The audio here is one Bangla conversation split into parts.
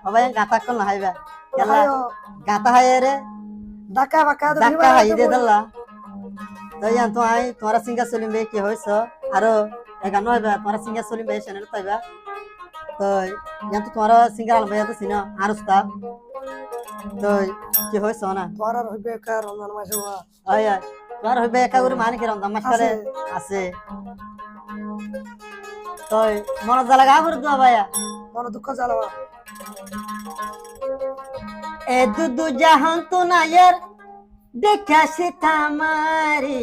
সবাই গাতা কোন হাইবা কেলা গাতা হায় রে ধাক্কা বাক্কা ধাক্কা হাই দে দল্লা তো ইয়ান তো আই তোরা সিঙ্গার সলিম বে কি হইছ আরো এগান হইবা তোরা সিঙ্গার সলিম বে চ্যানেল পাইবা তো ইয়ান তো তোরা সিঙ্গার আলম ভাই তো সিনা আর উস্তাদ তো কি হইছ না তোরা হইবে কার রমজান মাসে আয় আয় তোর হইবে একা করে মানে কি রমজান মাস করে আছে তো মন জ্বালা গা করে দাও ভাইয়া মন দুঃখ জ্বালাবা এ দুদু জাহান তো নায়ের দেখা সে তামারি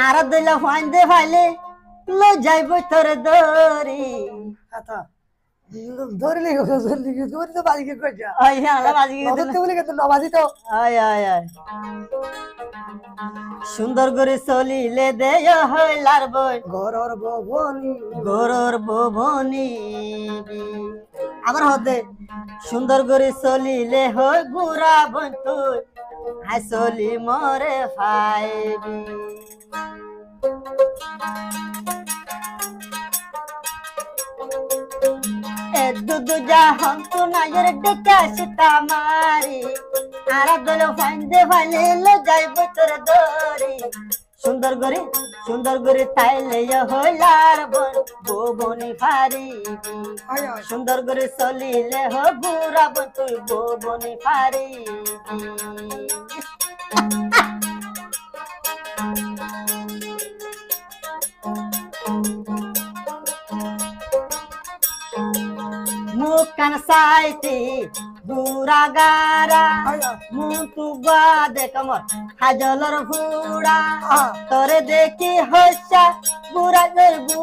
আর দিলা ফাইন দে ফাইলে লো যাইব তোর দরি আতা ধরলি ধরলি ধরলি তো বাজি কে কইছা আয় আল্লাহ বাজি কে নদতে বলি কত নবাজি তো আয় আয় আয় সুন্দর করে চলিলে দে হইলার বই ঘরর ভবনি গরর ভবনি আবার হতে সুন্দর করে চলিলে হয় গুড়া বন তুই হাই চলি মরে ফাইবি এ দুদু জাহান তো নায়ের ডেকা সীতা মারি আরা দল ফাইন্দে ফাইলে লো যাইব তোর দরি সুন্দর করে তাইলে হইলার বন ভবনি ফারিবি আয় আয় সুন্দর করে চলিলে হো বুড়া বন তুই ভবনি ফারিবি মুখ কান সাইতি বুড়া গারা আয় আয় মুতু গা দেখ মর হাজলর ফুড়া তোরে দেখি হসা বুড়া গলবু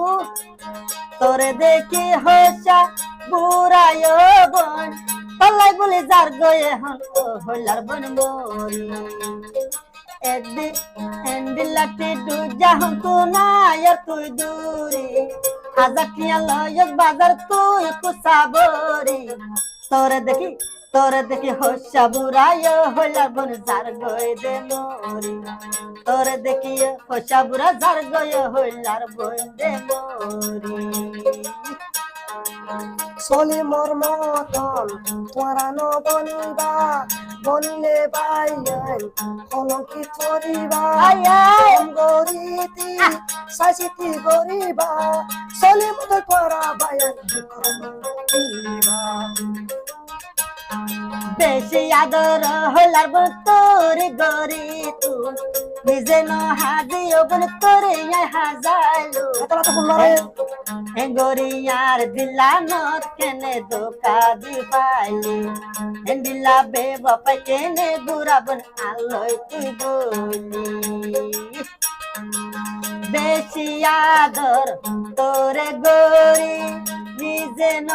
তোরে দেখি হসা বুড়া বন তলাই বলে যার গয়ে হন হইলার বন মরি একদিন এন্ডিলাটি দু জাহন তু নায়ার তুই দূরি হাজাকিয়া লয়ক বাজার তুই কুসাবরি তোরে দেখি হসা বুড়ায় হইলার বন যার গয়ে দে মরি তোরে দেখি হসা বুড়া যার গয়ে হইলার বন দে মরি চলি মোর মতন তোরা ন বনিবা বনিলে বাইয়ান কলঙ্কি থরিবা আয় আয় গরিতি সাসিতি গরিবা চলি মত তোরা বাইয়ান দিবা বেশি আদর হইলার বন তোর গরি তু নিজে ন হাজিও বন তোরে হাজাইলো তোরা তো বললারে গরিয়ার দিলা নত কেনে ধোকা দি পাইলি দিলা বে বাপা কেনে বুড়া বন আলোয় তুই বলি বেশি আদর তোরে গরি নিজে ন